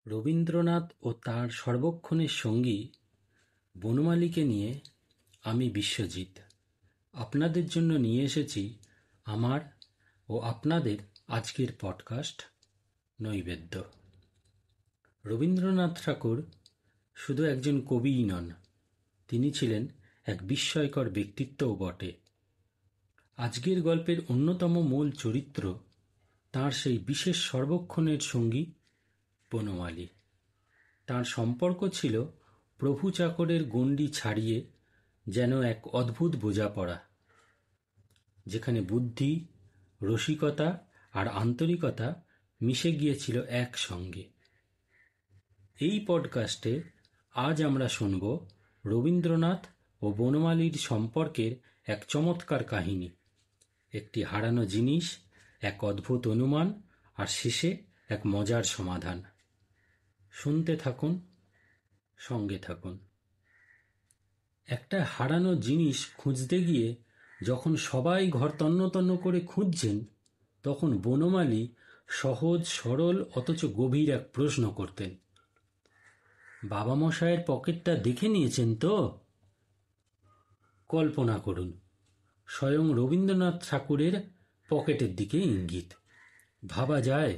রবীন্দ্রনাথ ও তাঁর সর্বক্ষণের সঙ্গী বনমালীকে নিয়ে আমি বিশ্বজিৎ আপনাদের জন্য নিয়ে এসেছি আমার ও আপনাদের আজকের পডকাস্ট নৈবেদ্য। রবীন্দ্রনাথ ঠাকুর শুধু একজন কবিই নন, তিনি ছিলেন এক বিস্ময়কর ব্যক্তিত্বও বটে। আজকের গল্পের অন্যতম মূল চরিত্র তাঁর সেই বিশেষ সর্বক্ষণের সঙ্গী বনমালী। তাঁর সম্পর্ক ছিল প্রভু চাকরের গণ্ডি ছাড়িয়ে যেন এক অদ্ভুত বোঝাপড়া, যেখানে বুদ্ধি, রসিকতা আর আন্তরিকতা মিশে গিয়েছিল একসঙ্গে। এই পডকাস্টে আজ আমরা শুনব রবীন্দ্রনাথ ও বনমালীর সম্পর্কের এক চমৎকার কাহিনী, একটি হারানো জিনিস, এক অদ্ভুত অনুমান, আর শেষে এক মজার সমাধান। শুনতে থাকুন, সঙ্গে থাকুন। একটা হারানো জিনিস খুঁজতে গিয়ে যখন সবাই ঘর তন্ন তন্ন করে খুঁজছেন, তখন বনমালী সহজ সরল অথচ গভীর এক প্রশ্ন করতেন। বাবা মশাইয়ের পকেটটা দেখে নিয়েছেন তো? কল্পনা করুন, স্বয়ং রবীন্দ্রনাথ ঠাকুরের পকেটের দিকে ইঙ্গিত। ভাবা যায়?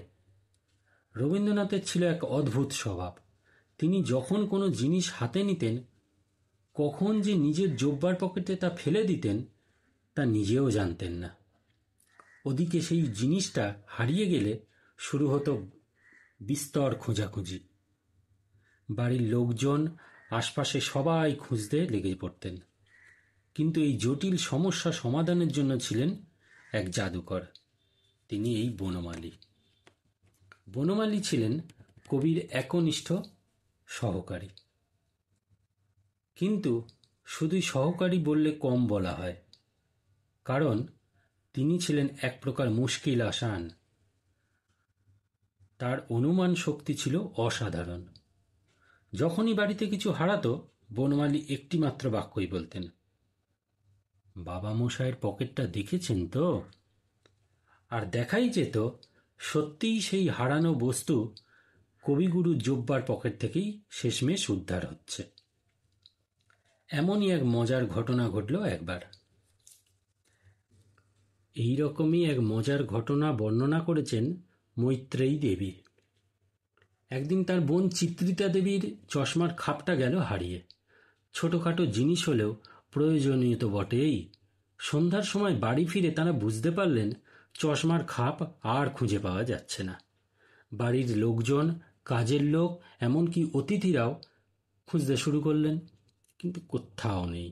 রবীন্দ্রনাথের ছিল এক অদ্ভুত স্বভাব। তিনি যখন কোনো জিনিস হাতে নিতেন, কখন যে নিজের জোব্বার পকেটে তা ফেলে দিতেন তা নিজেও জানতেন না। ওদিকে সেই জিনিসটা হারিয়ে গেলে শুরু হতো বিস্তর খোঁজাখুঁজি। বাড়ির লোকজন, আশপাশে সবাই খুঁজতে লেগে পড়তেন। কিন্তু এই জটিল সমস্যা সমাধানের জন্য ছিলেন এক জাদুকর, তিনি এই বনমালী। বনমালী ছিলেন কবির একনিষ্ঠ সহকারী। কিন্তু শুধুই সহকারী বললে কম বলা হয়, কারণ তিনি ছিলেন এক প্রকার মুশকিল আসান। তার অনুমান শক্তি ছিল অসাধারণ। যখনই বাড়িতে কিছু হারাতো, বনমালী একটি মাত্র বাক্যই বলতেন, বাবা মশাইয়ের পকেটটা দেখেছেন তো? আর দেখাই যেত সত্যিই সেই হারানো বস্তু কবিগুরুর জোব্বার পকেট থেকেই শেষমেশ উদ্ধার হচ্ছে। এমনই এক মজার ঘটনা ঘটল একবার। এইরকমই এক মজার ঘটনা বর্ণনা করেছেন মৈত্রেয়ী দেবী। একদিন তার বোন চিত্রিতা দেবীর চশমার খাপটা গেল হারিয়ে। ছোটখাটো জিনিস হলেও প্রয়োজনীয় তো বটেই। সন্ধ্যার সময় বাড়ি ফিরে তারা বুঝতে পারলেন চশমার খাপ আর খুঁজে পাওয়া যাচ্ছে না। বাড়ির লোকজন, কাজের লোক, এমনকি অতিথিরাও খুঁজতে শুরু করলেন, কিন্তু কোথাও নেই।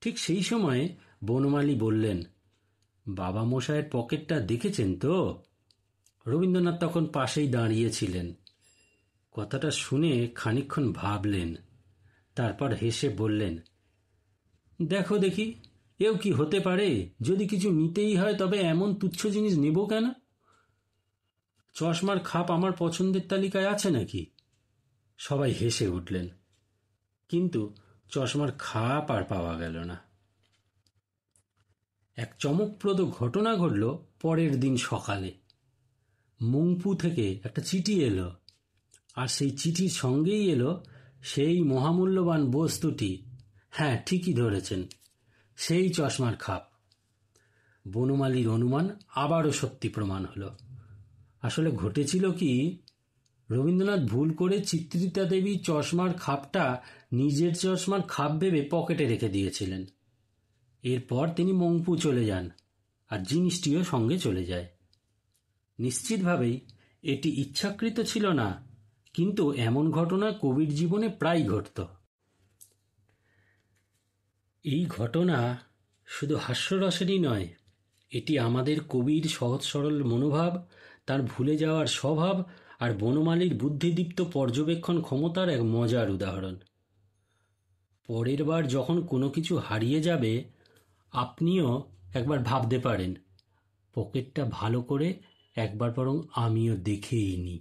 ঠিক সেই সময়ে বনমালী বললেন, বাবা মশাইয়ের পকেটটা দেখেছেন তো? রবীন্দ্রনাথ তখন পাশেই দাঁড়িয়েছিলেন। কথাটা শুনে খানিকক্ষণ ভাবলেন, তারপর হেসে বললেন, দেখো দেখি, এও কি হতে পারে? যদি কিছু নিতেই হয় তবে এমন তুচ্ছ জিনিস নেব কেন? চশমার খাপ আমার পছন্দের তালিকায় আছে নাকি? সবাই হেসে উঠলেন, কিন্তু চশমার খাপ আর পাওয়া গেল না। এক চমকপ্রদ ঘটনা ঘটল পরের দিন সকালে। মুংপু থেকে একটা চিঠি এলো, আর সেই চিঠির সঙ্গেই এলো সেই মহামূল্যবান বস্তুটি। হ্যাঁ, ঠিকই ধরেছেন, সেই চশমার খাপ। বনমালীর অনুমান আবারও সত্যি প্রমাণ হলো। আসলে ঘটেছিল কি, রবীন্দ্রনাথ ভুল করে চিত্রিতা দেবী চশমার খাপটা নিজের চশমার খাপ ভেবে পকেটে রেখে দিয়েছিলেন। এরপর তিনি মংপু চলে যান, আর জিনিসটিও সঙ্গে চলে যায়। নিশ্চিতভাবেই এটি ইচ্ছাকৃত ছিল না, কিন্তু এমন ঘটনা কবির জীবনে প্রায় ঘটত। এই ঘটনা শুধু হাস্যরসেরই নয়, এটি আমাদের কবির সহজ সরল মনোভাব, তার ভুলে যাওয়ার স্বভাব, আর বনমালীর বুদ্ধিদীপ্ত পর্যবেক্ষণ ক্ষমতার এক মজার উদাহরণ। পরের বার যখন কোনো কিছু হারিয়ে যাবে, আপনিও একবার ভাবতে পারেন, পকেটটা ভালো করে একবার বরং আমিও দেখেই নিই।